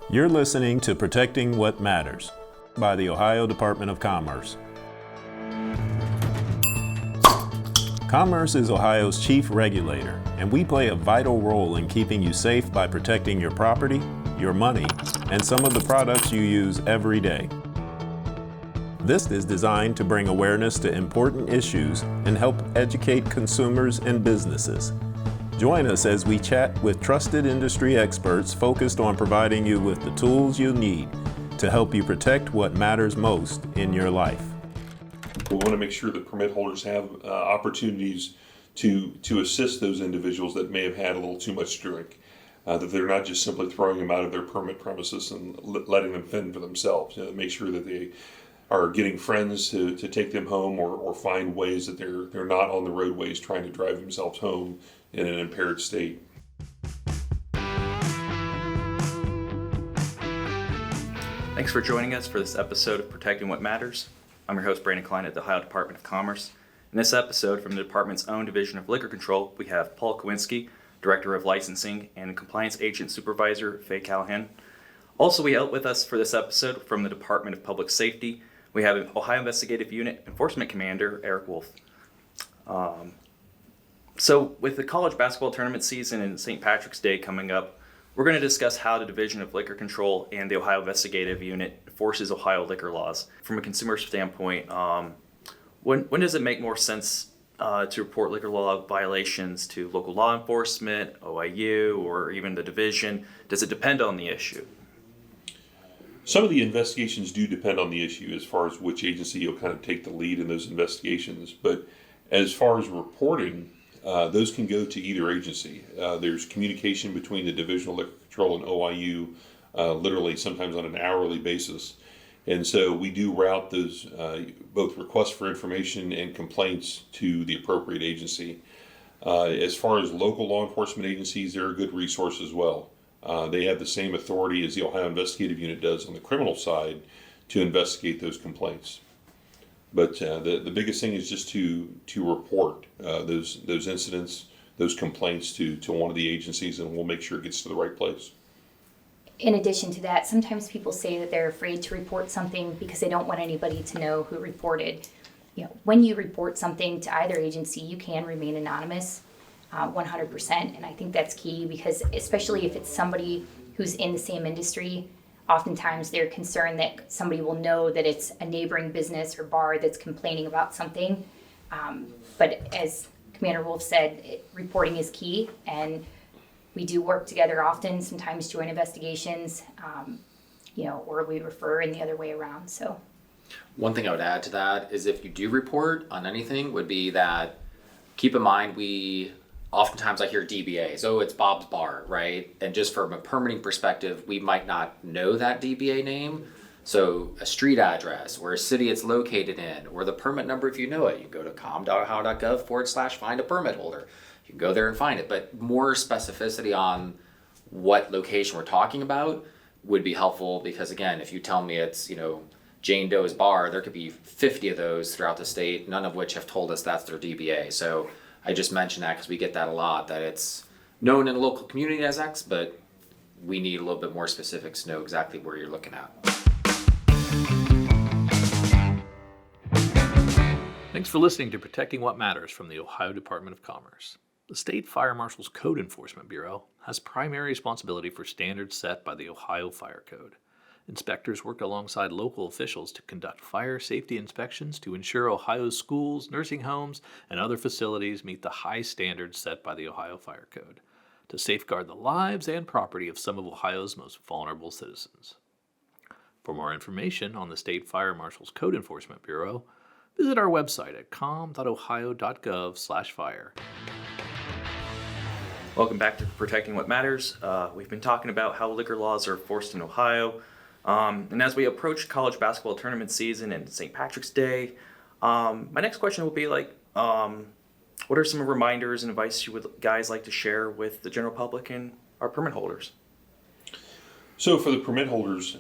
You're listening to Protecting What Matters by the Ohio Department of Commerce. Commerce is Ohio's chief regulator, and we play a vital role in keeping you safe by protecting your property, your money, and some of the products you use every day. This is designed to bring awareness to important issues and help educate consumers and businesses. Join us as we chat with trusted industry experts focused on providing you with the tools you need to help you protect what matters most in your life. We want to make sure that permit holders have opportunities to assist those individuals that may have had a little too much drink, that they're not just simply throwing them out of their permit premises and letting them fend for themselves. Make sure that they are getting friends to take them home or find ways that they're not on the roadways trying to drive themselves home in an impaired state. Thanks for joining us for this episode of Protecting What Matters. I'm your host, Brandon Klein at the Ohio Department of Commerce. In this episode, from the department's own Division of Liquor Control, we have Paul Kowinski, Director of Licensing, and Compliance Agent Supervisor Faye Callahan. Also, we have with us for this episode from the Department of Public Safety, we have Ohio Investigative Unit Enforcement Commander Eric Wolf. So with the college basketball tournament season and St. Patrick's Day coming up, we're going to discuss how the Division of Liquor Control and the Ohio Investigative Unit enforces Ohio liquor laws. From a consumer standpoint, when does it make more sense to report liquor law violations to local law enforcement, OIU, or even the division? Does it depend on the issue? Some of the investigations do depend on the issue as far as which agency will kind of take the lead in those investigations. But as far as reporting, those can go to either agency. There's communication between the Division of Liquor Control and OIU, literally sometimes on an hourly basis. And so we do route those both requests for information and complaints to the appropriate agency. As far as local law enforcement agencies, they're a good resource as well. They have the same authority as the Ohio Investigative Unit does on the criminal side to investigate those complaints. But the biggest thing is just to report those incidents, those complaints to one of the agencies, and we'll make sure it gets to the right place. In addition to that, sometimes people say that they're afraid to report something because they don't want anybody to know who reported. When you report something to either agency, you can remain anonymous 100%, and I think that's key because especially if it's somebody who's in the same industry, oftentimes they're concerned that somebody will know that it's a neighboring business or bar that's complaining about something. But as Commander Wolf said, reporting is key, and we do work together often, sometimes joint investigations, or we refer in the other way around. So, one thing I would add to that is if you do report on anything would be that keep in mind oftentimes I hear DBAs, it's Bob's Bar, right? And just from a permitting perspective, we might not know that DBA name. So a street address or a city it's located in or the permit number if you know it. You can go to com.ohio.gov/find a permit holder. You can go there and find it. But more specificity on what location we're talking about would be helpful because, again, if you tell me it's, Jane Doe's Bar, there could be 50 of those throughout the state, none of which have told us that's their DBA. So I just mentioned that because we get that a lot, that it's known in the local community as X, but we need a little bit more specifics to know exactly where you're looking at. Thanks for listening to Protecting What Matters from the Ohio Department of Commerce. The State Fire Marshal's Code Enforcement Bureau has primary responsibility for standards set by the Ohio Fire Code. Inspectors work alongside local officials to conduct fire safety inspections to ensure Ohio's schools, nursing homes, and other facilities meet the high standards set by the Ohio Fire Code to safeguard the lives and property of some of Ohio's most vulnerable citizens. For more information on the State Fire Marshal's Code Enforcement Bureau, visit our website at com.ohio.gov/fire. Welcome back to Protecting What Matters. We've been talking about how liquor laws are enforced in Ohio. And as we approach college basketball tournament season and St. Patrick's Day, my next question will be what are some reminders and advice you would guys like to share with the general public and our permit holders? So for the permit holders,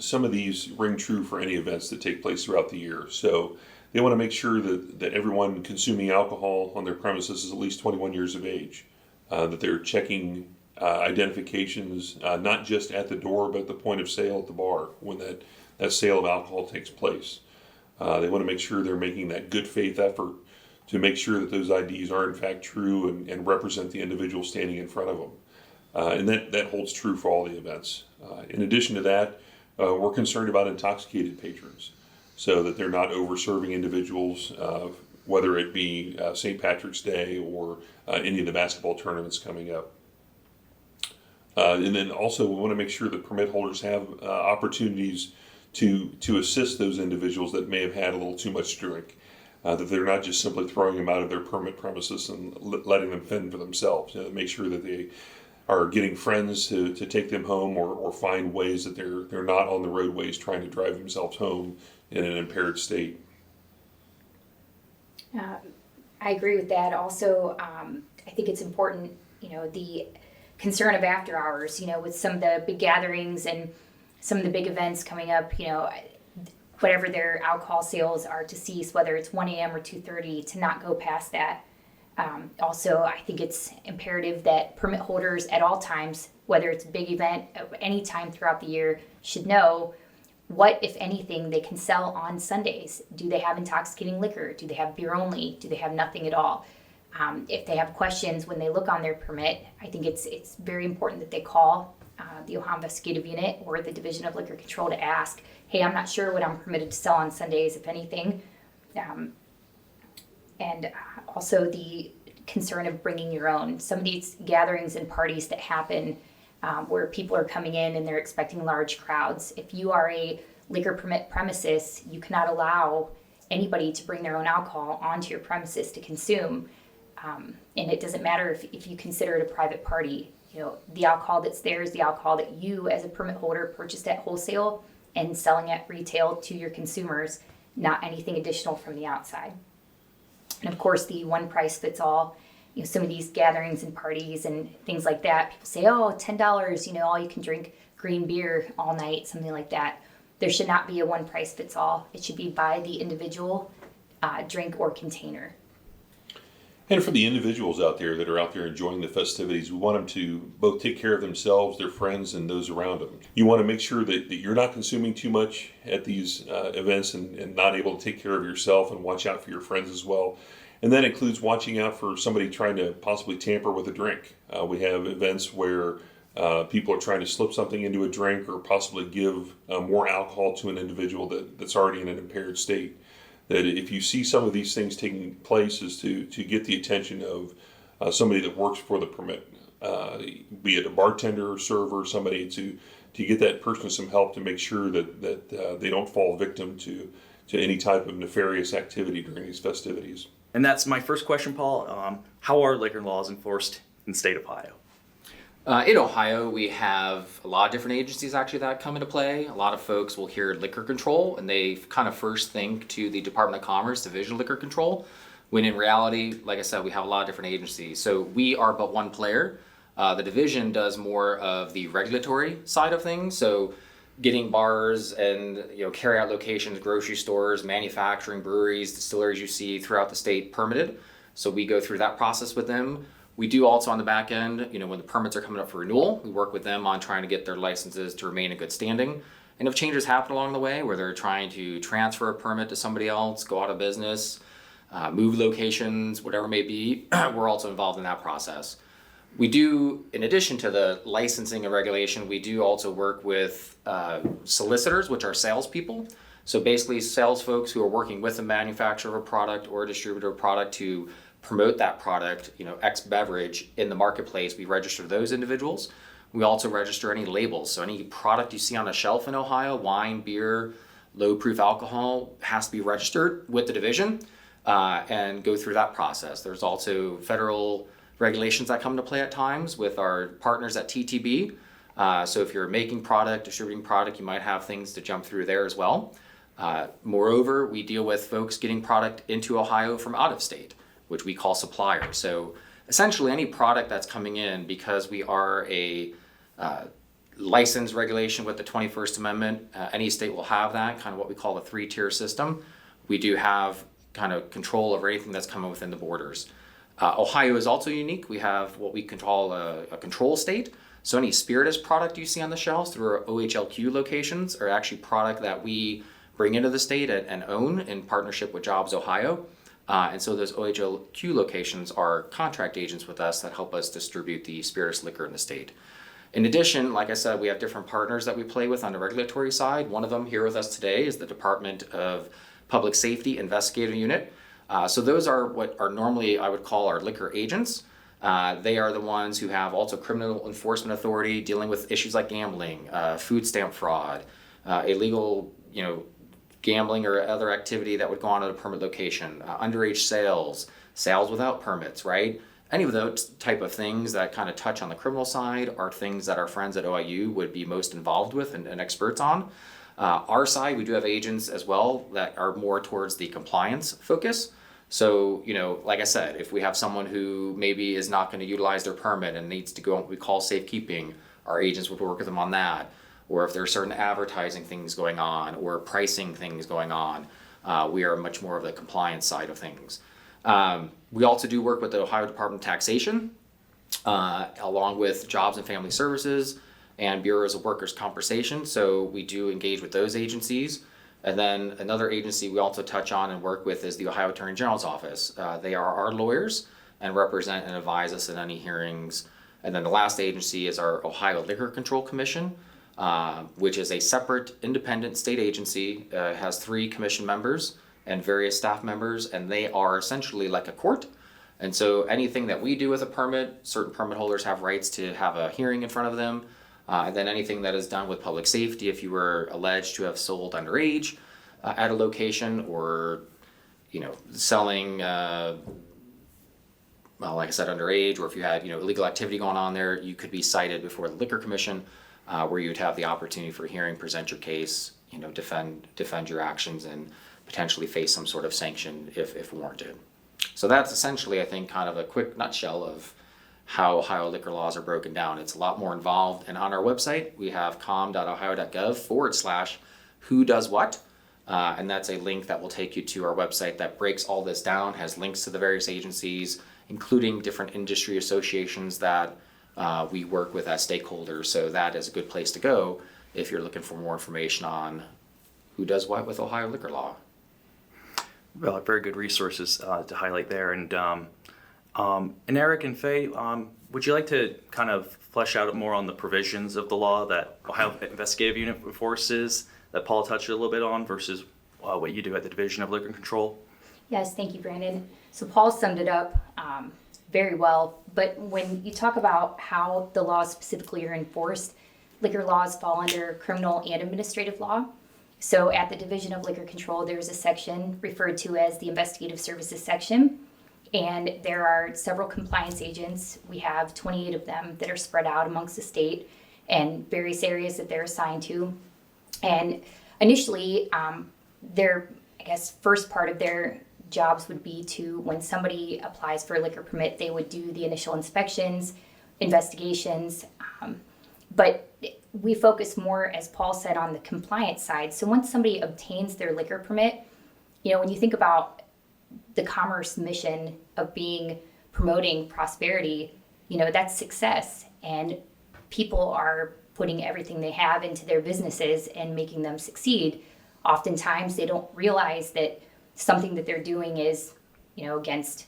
some of these ring true for any events that take place throughout the year. So they want to make sure that everyone consuming alcohol on their premises is at least 21 years of age, that they're checking identifications, not just at the door, but at the point of sale at the bar when that sale of alcohol takes place. They want to make sure they're making that good faith effort to make sure that those IDs are in fact true and represent the individual standing in front of them. And that holds true for all the events. In addition to that, we're concerned about intoxicated patrons so that they're not over-serving individuals, whether it be St. Patrick's Day or any of the basketball tournaments coming up. And then also we want to make sure that permit holders have opportunities to assist those individuals that may have had a little too much drink. That they're not just simply throwing them out of their permit premises and letting them fend for themselves. Make sure that they are getting friends to take them home or find ways that they're not on the roadways trying to drive themselves home in an impaired state. I agree with that. Also, I think it's important, the concern of after hours, with some of the big gatherings and some of the big events coming up, whatever their alcohol sales are to cease, whether it's 1 a.m. or 2:30, to not go past that. Also, I think it's imperative that permit holders at all times, whether it's a big event, any time throughout the year, should know what, if anything, they can sell on Sundays. Do they have intoxicating liquor? Do they have beer only? Do they have nothing at all? If they have questions when they look on their permit, I think it's very important that they call the Ohio Investigative Unit or the Division of Liquor Control to ask, hey, I'm not sure what I'm permitted to sell on Sundays, if anything. And also the concern of bringing your own. Some of these gatherings and parties that happen where people are coming in and they're expecting large crowds. If you are a liquor permit premises, you cannot allow anybody to bring their own alcohol onto your premises to consume. And it doesn't matter if you consider it a private party. The alcohol that's there is the alcohol that you as a permit holder purchased at wholesale and selling at retail to your consumers, not anything additional from the outside. And of course, the one price fits all. Some of these gatherings and parties and things like that, people say, oh, $10, all you can drink green beer all night, something like that. There should not be a one price fits all. It should be by the individual drink or container. And for the individuals out there that are out there enjoying the festivities, we want them to both take care of themselves, their friends, and those around them. You want to make sure that you're not consuming too much at these events and not able to take care of yourself, and watch out for your friends as well. And that includes watching out for somebody trying to possibly tamper with a drink. We have events where people are trying to slip something into a drink or possibly give more alcohol to an individual that's already in an impaired state. That if you see some of these things taking place, is to get the attention of somebody that works for the permit, be it a bartender or server, somebody to get that person some help to make sure that they don't fall victim to any type of nefarious activity during these festivities. And that's my first question, Paul. How are liquor laws enforced in the state of Ohio? In Ohio, we have a lot of different agencies actually that come into play. A lot of folks will hear liquor control and they kind of first think to the Department of Commerce, Division of Liquor Control, when in reality, like I said, we have a lot of different agencies. So we are but one player. The division does more of the regulatory side of things. So getting bars and carry out locations, grocery stores, manufacturing, breweries, distilleries you see throughout the state permitted. So we go through that process with them. We do also on the back end, when the permits are coming up for renewal, we work with them on trying to get their licenses to remain in good standing. And if changes happen along the way where they're trying to transfer a permit to somebody else, go out of business, move locations, whatever it may be, we're also involved in that process. We do, in addition to the licensing and regulation, we do also work with solicitors, which are salespeople. So basically sales folks who are working with a manufacturer of a product or a distributor of a product to promote that product, X beverage in the marketplace. We register those individuals. We also register any labels. So any product you see on a shelf in Ohio, wine, beer, low proof alcohol, has to be registered with the division and go through that process. There's also federal regulations that come into play at times with our partners at TTB. So if you're making product, distributing product, you might have things to jump through there as well. Moreover, we deal with folks getting product into Ohio from out of state, which we call suppliers. So essentially any product that's coming in, because we are a license regulation with the 21st Amendment, any state will have that, kind of what we call a 3-tier system. We do have kind of control over anything that's coming within the borders. Ohio is also unique. We have what we can call a control state. So any spirituous product you see on the shelves through our OHLQ locations are actually product that we bring into the state and own in partnership with Jobs Ohio. And so those OHLQ locations are contract agents with us that help us distribute the spirituous liquor in the state. In addition, like I said, we have different partners that we play with on the regulatory side. One of them here with us today is the Department of Public Safety Investigative Unit. So those are what are normally I would call our liquor agents. They are the ones who have also criminal enforcement authority dealing with issues like gambling, food stamp fraud, illegal, gambling or other activity that would go on at a permit location, underage sales without permits, right? Any of those type of things that kind of touch on the criminal side are things that our friends at OIU would be most involved with and experts on. Our side, we do have agents as well that are more towards the compliance focus. So, like I said, if we have someone who maybe is not going to utilize their permit and needs to go on what we call safekeeping, our agents would work with them on that. Or if there are certain advertising things going on or pricing things going on, we are much more of the compliance side of things. We also do work with the Ohio Department of Taxation, along with Jobs and Family Services and Bureaus of Workers' Compensation. So we do engage with those agencies. And then another agency we also touch on and work with is the Ohio Attorney General's Office. They are our lawyers and represent and advise us in any hearings. And then the last agency is our Ohio Liquor Control Commission, which is a separate independent state agency, has 3 commission members and various staff members, and they are essentially like a court. And so anything that we do with a permit, certain permit holders have rights to have a hearing in front of them. And then anything that is done with public safety, if you were alleged to have sold underage at a location or, selling, like I said, underage, or if you had, illegal activity going on there, you could be cited before the Liquor Commission, where you'd have the opportunity for hearing, present your case, defend your actions, and potentially face some sort of sanction if warranted. So that's essentially, I think, kind of a quick nutshell of how Ohio liquor laws are broken down. It's a lot more involved. And on our website, we have com.ohio.gov/who does what. And that's a link that will take you to our website that breaks all this down, has links to the various agencies, including different industry associations that we work with as stakeholders. So that is a good place to go if you're looking for more information on who does what with Ohio liquor law. Well, very good resources to highlight there. And Eric and Faye, would you like to kind of flesh out more on the provisions of the law that Ohio Investigative Unit enforces that Paul touched a little bit on versus what you do at the Division of Liquor Control? Yes, thank you, Brandon. So Paul summed it up very well, but when you talk about how the laws specifically are enforced, liquor laws fall under criminal and administrative law. So at the Division of Liquor Control, there's a section referred to as the Investigative Services section, and there are several compliance agents. We have 28 of them that are spread out amongst the state and various areas that they're assigned to. And initially, their, first part of their jobs would be to, when somebody applies for a liquor permit, they would do the initial inspections, investigations, but we focus more, as Paul said, on the compliance side. So once somebody obtains their liquor permit, when you think about the commerce mission of promoting prosperity, that's success. And people are putting everything they have into their businesses and making them succeed. Oftentimes they don't realize that something that they're doing is, against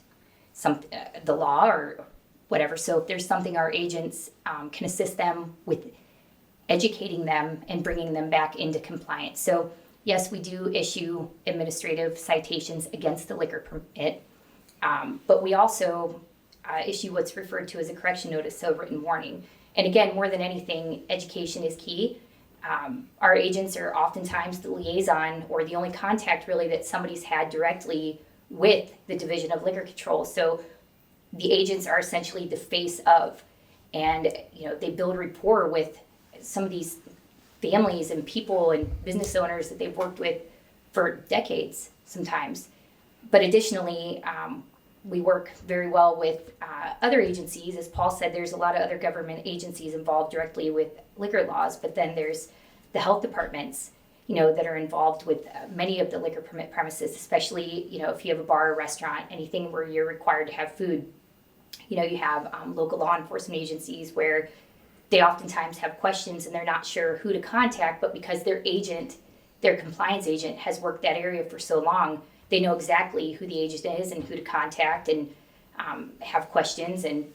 the law or whatever. So if there's something, our agents can assist them with educating them and bringing them back into compliance. So yes, we do issue administrative citations against the liquor permit, but we also issue what's referred to as a correction notice, so written warning. And again, more than anything, education is key. Our agents are oftentimes the liaison or the only contact really that somebody's had directly with the Division of Liquor Control. So the agents are essentially the face of, and they build rapport with some of these families and people and business owners that they've worked with for decades sometimes. But additionally, we work very well with other agencies. As Paul said, there's a lot of other government agencies involved directly with liquor laws, but then there's the health departments, that are involved with many of the liquor permit premises, especially, if you have a bar or restaurant, anything where you're required to have food You have local law enforcement agencies where they oftentimes have questions and they're not sure who to contact, but because their compliance agent has worked that area for so long, they know exactly who the agent is and who to contact and have questions. And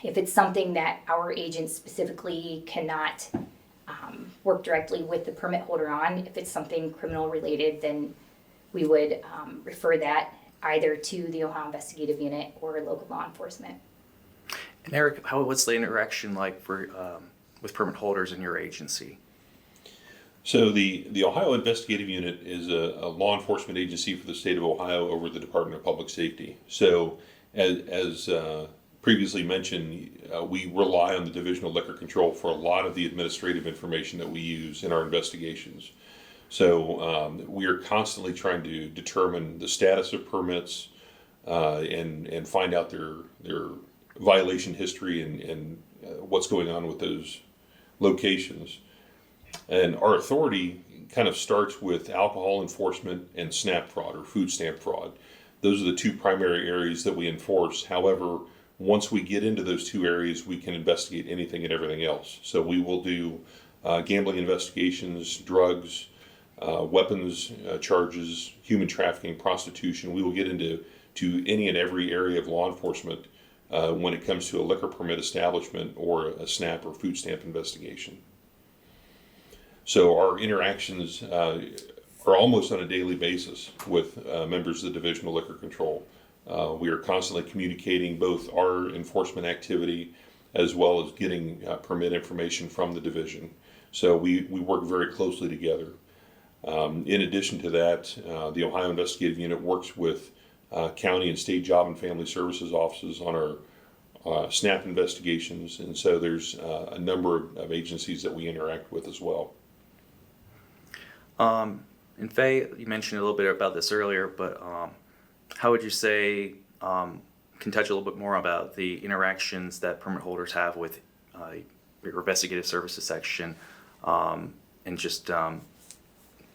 if it's something that our agent specifically cannot work directly with the permit holder on, if it's something criminal related, then we would refer that either to the Ohio Investigative Unit or local law enforcement. And Eric, what's the interaction like for with permit holders in your agency? So the Ohio Investigative Unit is a law enforcement agency for the state of Ohio over the Department of Public Safety. So as previously mentioned, we rely on the Division of Liquor Control for a lot of the administrative information that we use in our investigations. So we are constantly trying to determine the status of permits and find out their violation history and what's going on with those locations. And our authority kind of starts with alcohol enforcement and SNAP fraud or food stamp fraud. Those are the two primary areas that we enforce. However, once we get into those two areas, we can investigate anything and everything else. So we will do gambling investigations, drugs, weapons charges, human trafficking, prostitution. We will get into any and every area of law enforcement when it comes to a liquor permit establishment or a SNAP or food stamp investigation. So our interactions are almost on a daily basis with members of the Division of Liquor Control. We are constantly communicating both our enforcement activity as well as getting permit information from the division. So we work very closely together. In addition to that, the Ohio Investigative Unit works with county and state job and family services offices on our SNAP investigations, and so there's a number of agencies that we interact with as well. And Faye, you mentioned a little bit about this earlier, but how would you say, can touch a little bit more about the interactions that permit holders have with your investigative services section, and just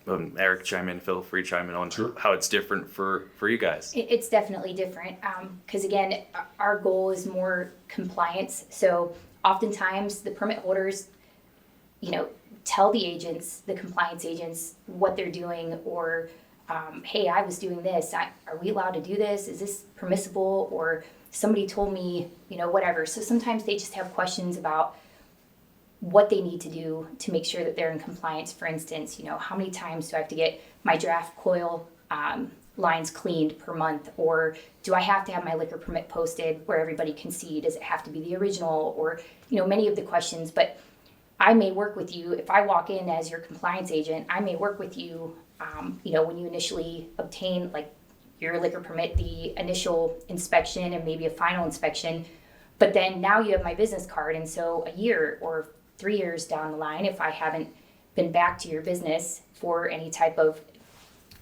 Eric, chime in, feel free to chime in on how it's different for you guys. It's definitely different because again, our goal is more compliance. So oftentimes the permit holders, tell the agents, the compliance agents, what they're doing, or hey, I was doing this. Are we allowed to do this? Is this permissible? Or somebody told me, whatever. So sometimes they just have questions about what they need to do to make sure that they're in compliance. For instance, how many times do I have to get my draft coil lines cleaned per month? Or do I have to have my liquor permit posted where everybody can see? Does it have to be the original? Or, many of the questions. But I may work with you, if I walk in as your compliance agent, I may work with you, when you initially obtain like your liquor permit, the initial inspection and maybe a final inspection. But then now you have my business card. And so a year or 3 years down the line, if I haven't been back to your business for any type of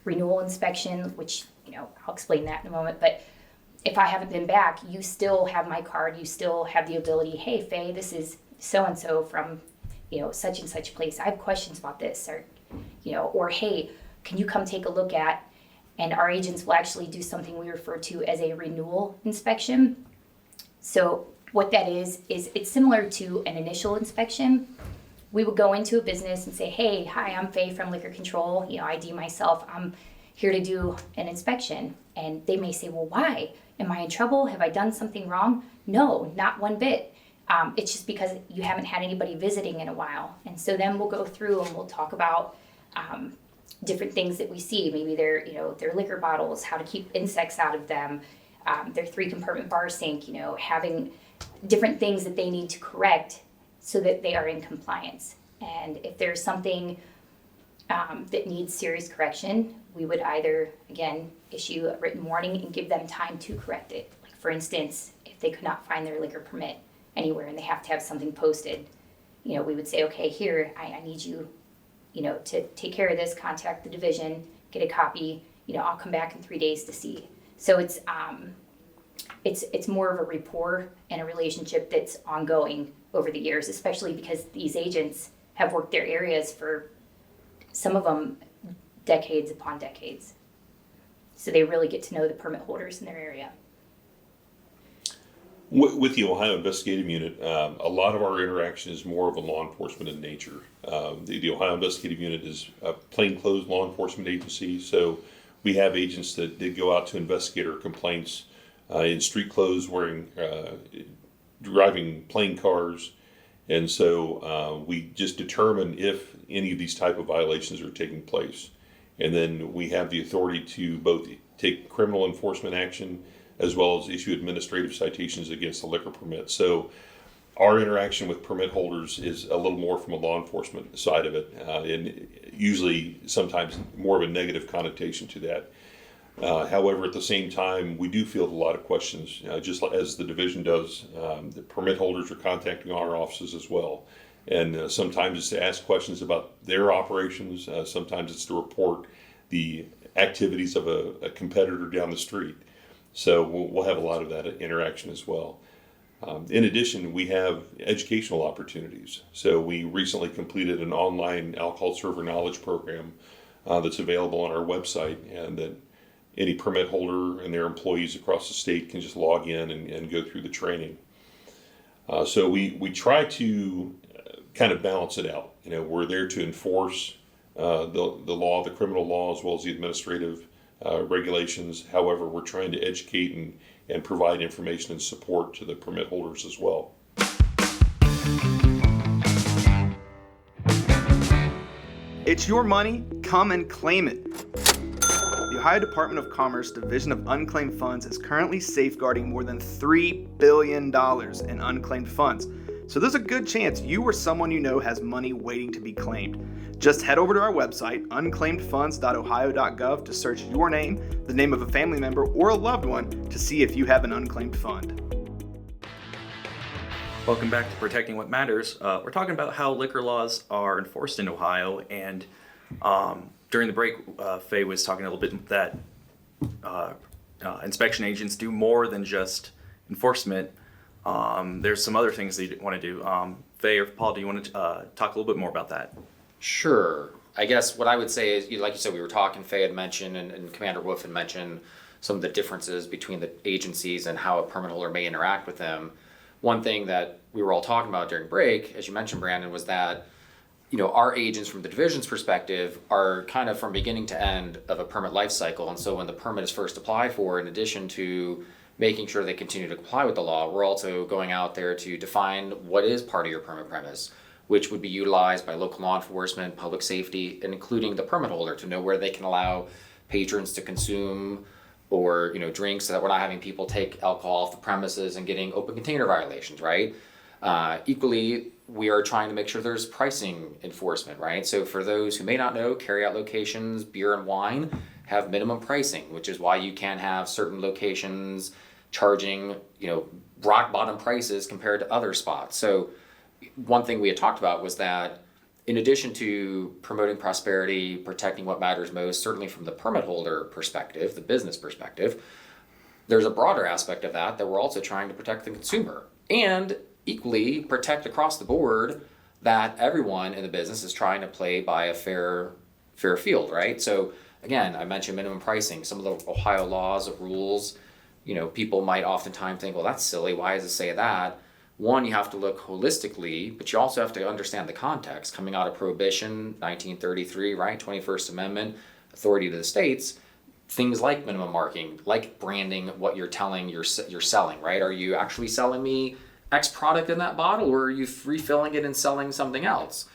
renewal inspection, which, I'll explain that in a moment. But if I haven't been back, you still have my card. You still have the ability, hey, Faye, this is so-and-so from, such and such place. I have questions about this. Or hey, can you come take a look at, and our agents will actually do something we refer to as a renewal inspection. So what that is it's similar to an initial inspection. We would go into a business and say, hey, hi, I'm Faye from Liquor Control. ID myself. I'm here to do an inspection. And they may say, well, why? Am I in trouble? Have I done something wrong? No, not one bit. It's just because you haven't had anybody visiting in a while. And so then we'll go through and we'll talk about different things that we see. Maybe their liquor bottles, how to keep insects out of them, their 3-compartment bar sink, having different things that they need to correct so that they are in compliance. And if there's something that needs serious correction, we would either, again, issue a written warning and give them time to correct it. Like, for instance, if they could not find their liquor permit anywhere and they have to have something posted, we would say, okay, here, I need you, to take care of this, contact the division, get a copy, I'll come back in 3 days to see. So it's more of a rapport and a relationship that's ongoing over the years, especially because these agents have worked their areas for, some of them, decades upon decades. So they really get to know the permit holders in their area. With the Ohio Investigative Unit, a lot of our interaction is more of a law enforcement in nature. The Ohio Investigative Unit is a plainclothes law enforcement agency, so we have agents that go out to investigate our complaints in street clothes, driving plain cars, and so we just determine if any of these type of violations are taking place, and then we have the authority to both take criminal enforcement action as well as issue administrative citations against the liquor permit. So our interaction with permit holders is a little more from a law enforcement side of it, and usually sometimes more of a negative connotation to that. However, at the same time, we do field a lot of questions, just as the division does. The permit holders are contacting our offices as well. And sometimes it's to ask questions about their operations. Sometimes it's to report the activities of a competitor down the street. So we'll have a lot of that interaction as well. In addition, we have educational opportunities. So we recently completed an online alcohol server knowledge program that's available on our website, and that any permit holder and their employees across the state can just log in and go through the training. So we try to kind of balance it out. We're there to enforce the law, the criminal law, as well as the administrative regulations. However, we're trying to educate and provide information and support to the permit holders as well. It's your money, come and claim it. The Ohio Department of Commerce Division of Unclaimed Funds is currently safeguarding more than $3 billion in unclaimed funds. So there's a good chance you or someone you know has money waiting to be claimed. Just head over to our website, unclaimedfunds.ohio.gov, to search your name, the name of a family member, or a loved one to see if you have an unclaimed fund. Welcome back to Protecting What Matters. We're talking about how liquor laws are enforced in Ohio, and during the break, Faye was talking a little bit that inspection agents do more than just enforcement. There's some other things they want to do. Faye or Paul, do you want to talk a little bit more about that? Sure. I guess what I would say is, like you said, we were talking, Faye had mentioned, and Commander Wolf had mentioned some of the differences between the agencies and how a permit holder may interact with them. One thing that we were all talking about during break, as you mentioned, Brandon, was that our agents from the division's perspective are kind of from beginning to end of a permit life cycle. And so when the permit is first applied for, in addition to making sure they continue to comply with the law, we're also going out there to define what is part of your permit premise, which would be utilized by local law enforcement, public safety, and including the permit holder to know where they can allow patrons to consume or drinks, so that we're not having people take alcohol off the premises and getting open container violations, right? Equally, we are trying to make sure there's pricing enforcement, right? So for those who may not know, carryout locations, beer and wine, have minimum pricing, which is why you can have certain locations charging, rock bottom prices compared to other spots. So one thing we had talked about was that in addition to promoting prosperity, protecting what matters most, certainly from the permit holder perspective, the business perspective, there's a broader aspect of that we're also trying to protect the consumer, and equally protect across the board that everyone in the business is trying to play by a fair field, right? So again, I mentioned minimum pricing. Some of the Ohio laws, rules, people might oftentimes think, well, that's silly. Why does it say that? One, you have to look holistically, but you also have to understand the context. Coming out of Prohibition, 1933, right? 21st Amendment, authority to the states, things like minimum marking, like branding, what you're telling you're selling, right? Are you actually selling me X product in that bottle, or are you refilling it and selling something else?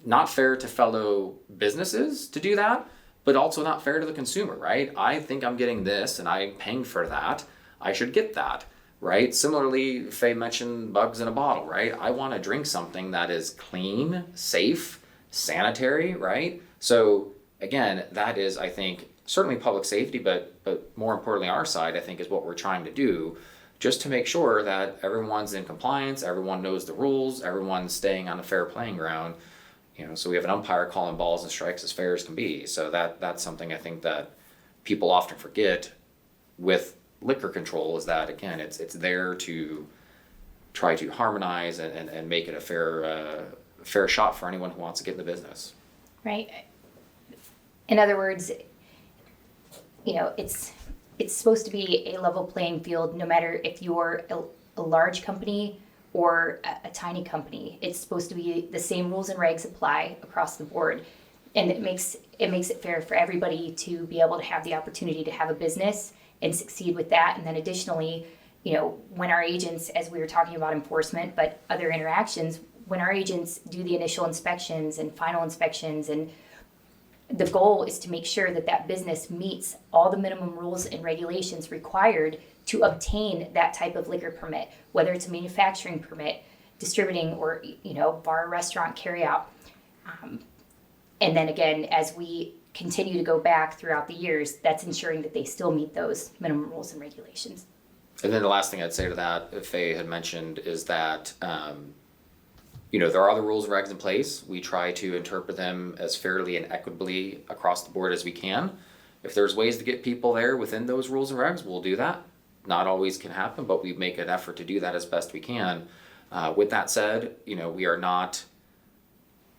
Not fair to fellow businesses to do that, but also not fair to the consumer, right? I think I'm getting this and I'm paying for that. I should get that. Right? Similarly, Faye mentioned bugs in a bottle, right? I want to drink something that is clean, safe, sanitary, right? So again, that is, I think, certainly public safety, but more importantly, our side, I think, is what we're trying to do, just to make sure that everyone's in compliance, everyone knows the rules, everyone's staying on a fair playing ground. So we have an umpire calling balls and strikes as fair as can be. So that's something I think that people often forget with liquor control, is that, again, it's there to try to harmonize and make it a fair shot for anyone who wants to get in the business. Right. In other words, it's supposed to be a level playing field, no matter if you're a large company or a tiny company. It's supposed to be the same rules and regs apply across the board. And it makes it fair for everybody to be able to have the opportunity to have a business and succeed with that. And then additionally, when our agents, as we were talking about enforcement, but other interactions, when our agents do the initial inspections and final inspections, and the goal is to make sure that that business meets all the minimum rules and regulations required to obtain that type of liquor permit, whether it's a manufacturing permit, distributing, or bar, restaurant, carry out. And then again, as we continue to go back throughout the years, that's ensuring that they still meet those minimum rules and regulations. And then the last thing I'd say to that, Faye had mentioned, is that there are other rules and regs in place. We try to interpret them as fairly and equitably across the board as we can. If there's ways to get people there within those rules and regs, we'll do that. Not always can happen, but we make an effort to do that as best we can. With that said, we are not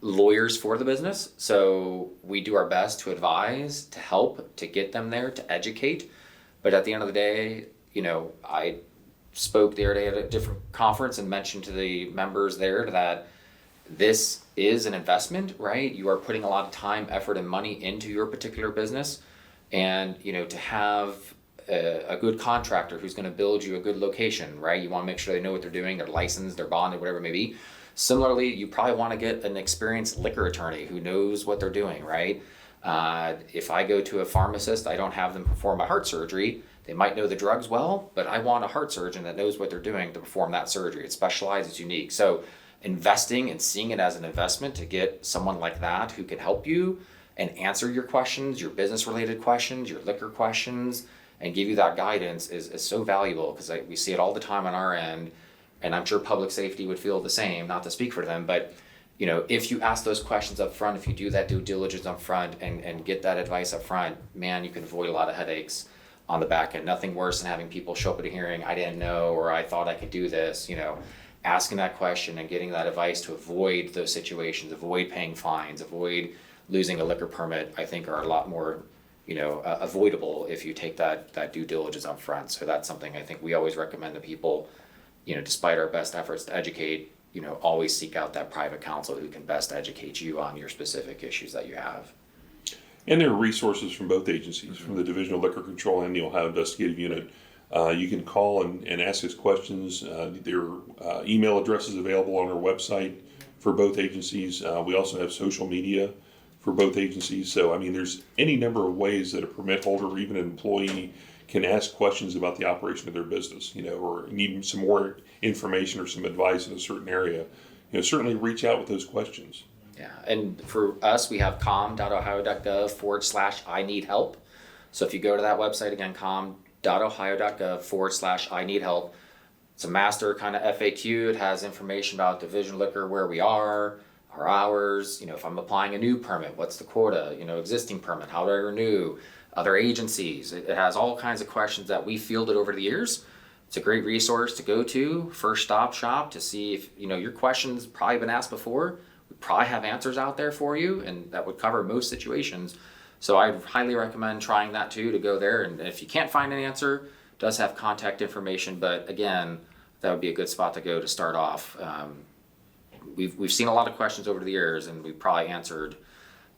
lawyers for the business, so we do our best to advise, to help, to get them there, to educate. But at the end of the day, I spoke the other day at a different conference and mentioned to the members there that this is an investment, right? You are putting a lot of time, effort, and money into your particular business. And, to have a good contractor who's going to build you a good location, right? You want to make sure they know what they're doing, they're licensed, they're bonded, whatever it may be. Similarly, you probably want to get an experienced liquor attorney who knows what they're doing, right? If I go to a pharmacist, I don't have them perform a heart surgery. They might know the drugs well, but I want a heart surgeon that knows what they're doing to perform that surgery. It's specialized, it's unique. So investing and seeing it as an investment to get someone like that who can help you and answer your questions, your business related questions, your liquor questions, and give you that guidance is so valuable, because we see it all the time on our end. And I'm sure public safety would feel the same, not to speak for them, but if you ask those questions up front, if you do that due diligence up front and get that advice up front, man, you can avoid a lot of headaches on the back end. Nothing worse than having people show up at a hearing, I didn't know, or I thought I could do this. Asking that question and getting that advice to avoid those situations, avoid paying fines, avoid losing a liquor permit, I think are a lot more avoidable if you take that due diligence up front. So that's something I think we always recommend to people. Despite our best efforts to educate, always seek out that private counsel who can best educate you on your specific issues that you have. And there are resources from both agencies, from the Division of Liquor Control and the Ohio Investigative Unit. You can call and ask us questions. There are email addresses available on our website for both agencies. We also have social media for both agencies. So, there's any number of ways that a permit holder or even an employee can ask questions about the operation of their business, or need some more information or some advice in a certain area. Certainly reach out with those questions. Yeah, and for us, we have com.ohio.gov/I need help. So if you go to that website again, com.ohio.gov/I need help, it's a master kind of FAQ. It has information about Division Liquor, where we are, our hours, if I'm applying a new permit, what's the quota, existing permit, how do I renew, other agencies. It has all kinds of questions that we fielded over the years. It's a great resource to go to, first stop shop, to see if, your questions probably been asked before. We probably have answers out there for you, and that would cover most situations. So I highly recommend trying that too, to go there. And if you can't find an answer, it does have contact information, but again, that would be a good spot to go to start off. We've seen a lot of questions over the years, and we've probably answered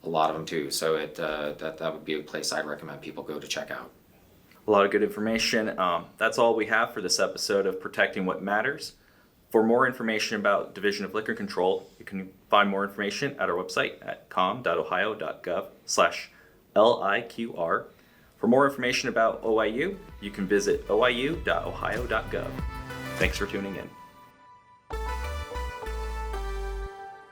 a lot of them too. So that would be a place I'd recommend people go to check out. A lot of good information. That's all we have for this episode of Protecting What Matters. For more information about Division of Liquor Control, you can find more information at our website at com.ohio.gov/LIQR. For more information about OIU, you can visit oiu.ohio.gov. Thanks for tuning in.